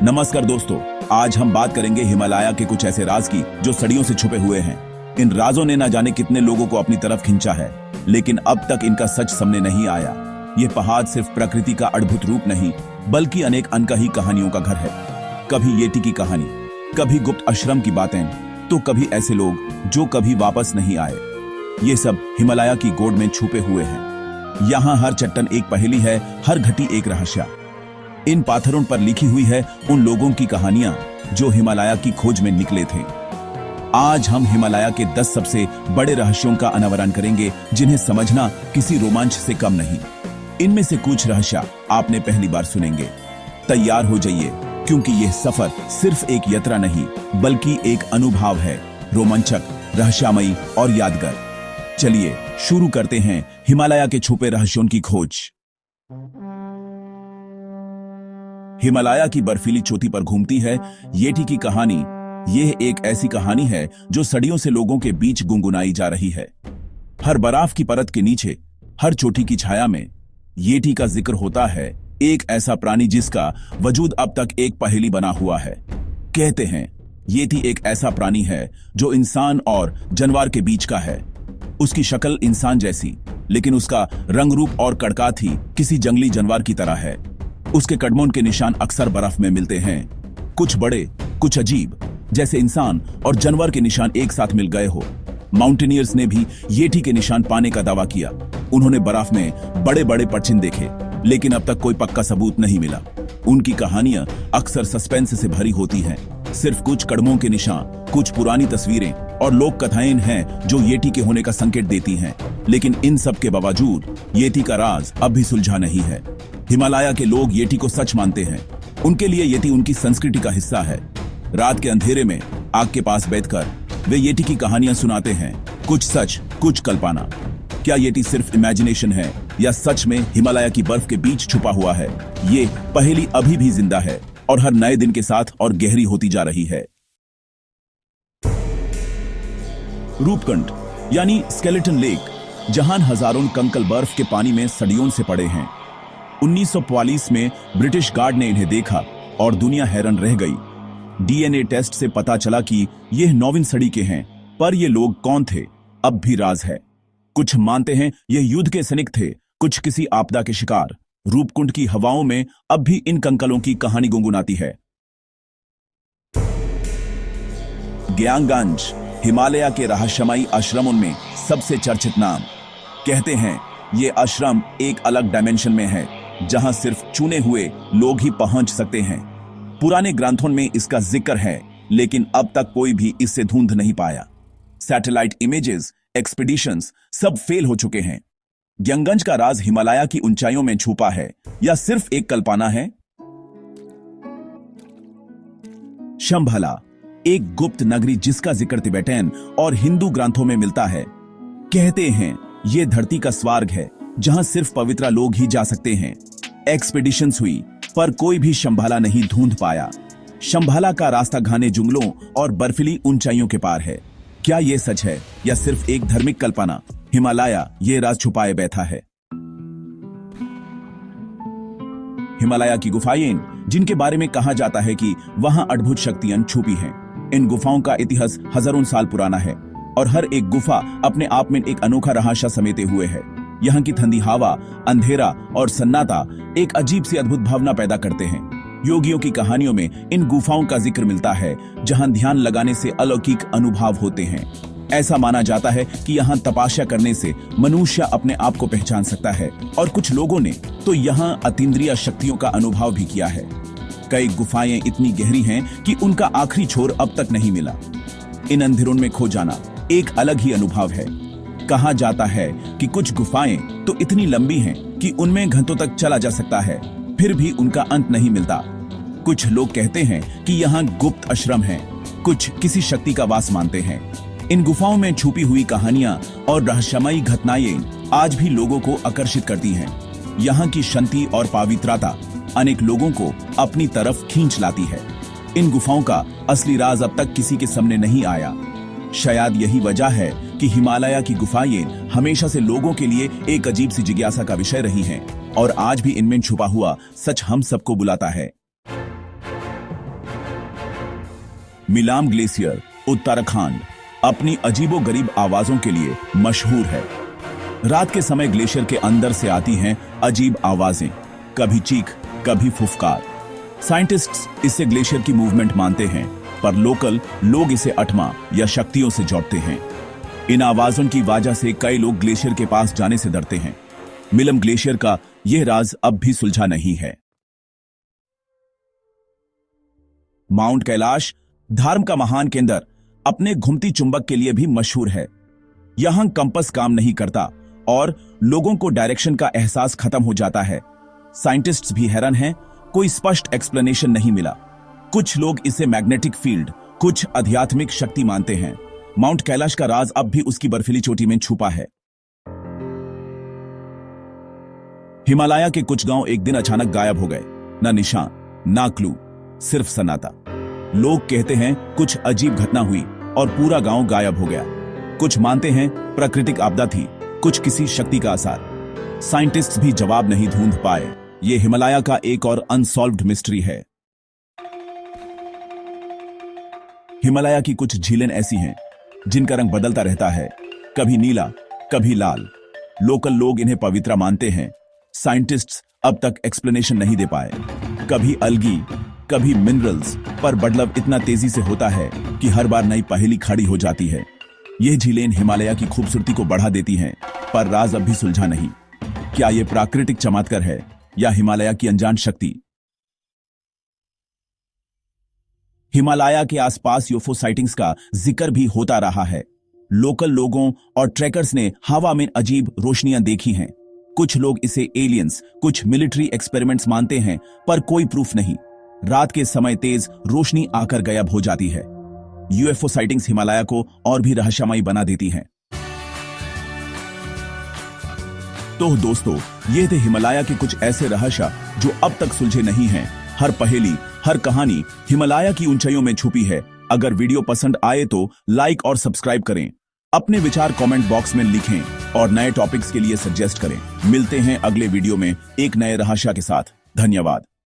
नमस्कार दोस्तों, आज हम बात करेंगे हिमालय के कुछ ऐसे राज की जो सदियों से छुपे हुए हैं। इन राजों ने न जाने कितने लोगों को अपनी तरफ खींचा है, लेकिन अब तक इनका सच सामने नहीं आया। ये पहाड़ सिर्फ प्रकृति का अद्भुत रूप नहीं, बल्कि अनेक अनकही कहानियों का घर है। कभी येटी की कहानी, कभी गुप्त आश्रम की बातें, तो कभी ऐसे लोग जो कभी वापस नहीं आए। ये सब हिमालय की गोद में छुपे हुए हैं। यहाँ हर चट्टान एक पहेली है, हर घटी एक रहस्य। इन पाथरों पर लिखी हुई है उन लोगों की कहानियां जो हिमालय की खोज में निकले थे। आज हम हिमालय के 10 सबसे बड़े रहस्यों का अनावरण करेंगे, जिन्हें समझना किसी रोमांच से कम नहीं। इनमें से कुछ रहस्य आपने पहली बार सुनेंगे। तैयार हो जाइए, क्योंकि यह सफर सिर्फ एक यात्रा नहीं, बल्कि एक अनुभव है, रोमांचक, रहस्यमयी और यादगार। चलिए शुरू करते हैं हिमालय के छुपे रहस्यों की खोज। हिमालय की बर्फीली चोटी पर घूमती है येटी की कहानी। यह एक ऐसी कहानी है जो सदियों से लोगों के बीच गुनगुनाई जा रही है। हर बर्फ की परत के नीचे, हर चोटी की छाया में येटी का जिक्र होता है, एक ऐसा प्राणी जिसका वजूद अब तक एक पहेली बना हुआ है। कहते हैं येटी एक ऐसा प्राणी है जो इंसान और जानवर के बीच का है। उसकी शक्ल इंसान जैसी, लेकिन उसका रंग रूप और कड़कात ही किसी जंगली जानवर की तरह है। उसके कदमों के निशान अक्सर बर्फ में मिलते हैं, कुछ बड़े, कुछ अजीब, जैसे इंसान और जानवर के निशान एक साथ मिल गए हो। माउंटेनियर्स ने भी येटी के निशान पाने का दावा किया। उन्होंने बर्फ में बड़े बड़े पक्षी देखे, लेकिन अब तक कोई पक्का सबूत नहीं मिला। उनकी कहानियां अक्सर सस्पेंस से भरी होती हैं। सिर्फ कुछ कदमों के निशान, कुछ पुरानी तस्वीरें और लोक कथाएं हैं जो येटी के होने का संकेत देती हैं। लेकिन इन सब के बावजूद येटी का राज अब भी सुलझा नहीं है। हिमालय के लोग येटी को सच मानते हैं। उनके लिए येटी उनकी संस्कृति का हिस्सा है। रात के अंधेरे में आग के पास बैठकर वे येटी की कहानियां सुनाते हैं, कुछ सच, कुछ कल्पना। क्या येटी सिर्फ इमेजिनेशन है, या सच में हिमालय की बर्फ के बीच छुपा हुआ है? ये पहेली अभी भी जिंदा है और हर नए दिन के साथ और गहरी होती जा रही है। रूपकुंड यानी स्केलेटन लेक, जहां हजारों कंकल बर्फ के पानी में सदियों से पड़े हैं। 1945 में ब्रिटिश गार्ड ने इन्हें देखा और दुनिया हैरान रह गई। डीएनए टेस्ट से पता चला कि यह 9वीं सदी के हैं, पर ये लोग कौन थे अब भी राज है। कुछ मानते हैं ये युद्ध के सैनिक थे, कुछ किसी आपदा के शिकार। रूपकुंड की हवाओं में अब भी इन कंकलों की कहानी गुनगुनाती है। ग्यांगगंज, हिमालय के रहस्यमयी आश्रमों में सबसे चर्चित नाम। कहते हैं ये आश्रम एक अलग डायमेंशन में है, जहां सिर्फ चुने हुए लोग ही पहुंच सकते हैं। पुराने ग्रंथों में इसका जिक्र है, लेकिन अब तक कोई भी इससे ढूंढ नहीं पाया। सैटेलाइट इमेजेस, एक्सपीडिशंस सब फेल हो चुके हैं। ग्यांगगंज का राज हिमालय की ऊंचाइयों में छुपा है, या सिर्फ एक कल्पना है? शंभला, एक गुप्त नगरी जिसका जिक्र तिब्बतन और हिंदू ग्रंथों में मिलता है। कहते हैं ये धरती का स्वर्ग है, जहां सिर्फ पवित्र लोग ही जा सकते हैं। एक्सपीडिशंस हुई, पर कोई भी शंभला नहीं ढूंढ पाया। शंभला का रास्ता घने जंगलों और बर्फीली ऊंचाइयों के पार है। क्या यह सच है, या सिर्फ एक धार्मिक कल्पना? हिमालय ये राज छुपाए बैठा है। हिमालय की गुफाएं, जिनके बारे में कहा जाता है कि वहां अद्भुत शक्तियां छुपी हैं। इन गुफाओं का इतिहास हजारों साल पुराना है, और हर एक गुफा अपने आप में एक अनोखा रहस्य समेटे हुए है। यहाँ की ठंडी हवा, अंधेरा और सन्नाटा एक अजीब सी अद्भुत भावना पैदा करते हैं। योगियों की कहानियों में इन गुफाओं का जिक्र मिलता है, जहां ध्यान लगाने से अलौकिक अनुभव होते हैं। ऐसा माना जाता है कि यहाँ तपस्या करने से मनुष्य अपने आप को पहचान सकता है, और कुछ लोगों ने तो यहाँ अतीन्द्रिय शक्तियों का अनुभव भी किया है। कई गुफाएं इतनी गहरी हैं कि उनका आखिरी छोर अब तक नहीं मिला। इन अंधेरों में खो जाना एक अलग ही अनुभव है। कहा जाता है कि कुछ गुफाएं तो इतनी लंबी हैं कि उनमें घंटों तक चला जा सकता है, फिर भी उनका अंत नहीं मिलता। कुछ लोग कहते हैं कि यहाँ गुप्त आश्रम है, कुछ किसी शक्ति का वास मानते हैं। इन गुफाओं में छुपी हुई कहानियां और रहस्यमयी घटनाएं आज भी लोगों को आकर्षित करती हैं। यहाँ की शांति और पवित्रता अनेक लोगों को अपनी तरफ खींच लाती है। इन गुफाओं का असली राज अब तक किसी के सामने नहीं आया। शायद यही वजह है कि हिमालय की गुफाएं हमेशा से लोगों के लिए एक अजीब सी जिज्ञासा का विषय रही हैं, और आज भी इनमें छुपा हुआ सच हम सबको बुलाता है। मिलाम ग्लेशियर उत्तराखंड अपनी अजीबोगरीब आवाजों के लिए मशहूर है। रात के समय ग्लेशियर के अंदर से आती हैं अजीब आवाजें, कभी चीख, कभी फुफकार। साइंटिस्ट्स इसे ग्लेशियर की मूवमेंट मानते हैं, पर लोकल लोग इसे अठमा या शक्तियों से जोड़ते हैं। इन आवाजों की वजह से कई लोग ग्लेशियर के पास जाने से डरते हैं। मिलम ग्लेशियर का यह राज अब भी सुलझा नहीं है। माउंट कैलाश धर्म का महान केंद्र अपने घुमती चुंबक के लिए भी मशहूर है। यहां कंपास काम नहीं करता और लोगों को डायरेक्शन का एहसास खत्म हो जाता है। साइंटिस्ट्स भी हैरान हैं, कोई स्पष्ट एक्सप्लेनेशन नहीं मिला। कुछ लोग इसे मैग्नेटिक फील्ड, कुछ आध्यात्मिक शक्ति मानते हैं। माउंट कैलाश का राज अब भी उसकी बर्फीली चोटी में छुपा है। हिमालय के कुछ गांव एक दिन अचानक गायब हो गए, ना निशान, ना क्लू, सिर्फ सन्नाटा। लोग कहते हैं कुछ अजीब घटना हुई और पूरा गांव गायब हो गया। कुछ मानते हैं प्राकृतिक आपदा थी, कुछ किसी शक्ति का असर। साइंटिस्ट्स भी जवाब नहीं ढूंढ पाए। यह हिमालय का एक और अनसॉल्व्ड मिस्ट्री है। हिमालय की कुछ झीलें ऐसी हैं जिनका रंग बदलता रहता है, कभी नीला, कभी लाल। लोकल लोग इन्हें पवित्र मानते हैं। साइंटिस्ट्स अब तक एक्सप्लेनेशन नहीं दे पाए। कभी अलगी, कभी मिनरल्स, पर बदलाव इतना तेजी से होता है कि हर बार नई पहेली खड़ी हो जाती है। यह झीलें हिमालय की खूबसूरती को बढ़ा देती हैं, पर राज अब भी सुलझा नहीं। क्या यह प्राकृतिक चमत्कार है या हिमालय की अनजान शक्ति? हिमालय के आसपास यूएफओ साइटिंग्स का जिक्र भी होता रहा है। लोकल लोगों और ट्रैकर्स ने हवा में अजीब रोशनियां देखी हैं। कुछ लोग इसे एलियंस, कुछ मिलिट्री एक्सपेरिमेंट्स मानते हैं, पर कोई प्रूफ नहीं। रात के समय तेज रोशनी आकर गायब हो जाती है। यूएफओ साइटिंग्स हिमालय को और भी रहस्यमयी बना देती हैं। तो दोस्तों, ये थे हिमालय के कुछ ऐसे रहस्य जो अब तक सुलझे नहीं हैं। हर पहेली, हर कहानी हिमालय की ऊंचाइयों में छुपी है। अगर वीडियो पसंद आए तो लाइक और सब्सक्राइब करें। अपने विचार कमेंट बॉक्स में लिखें और नए टॉपिक्स के लिए सजेस्ट करें। मिलते हैं अगले वीडियो में एक नए रहस्य के साथ। धन्यवाद।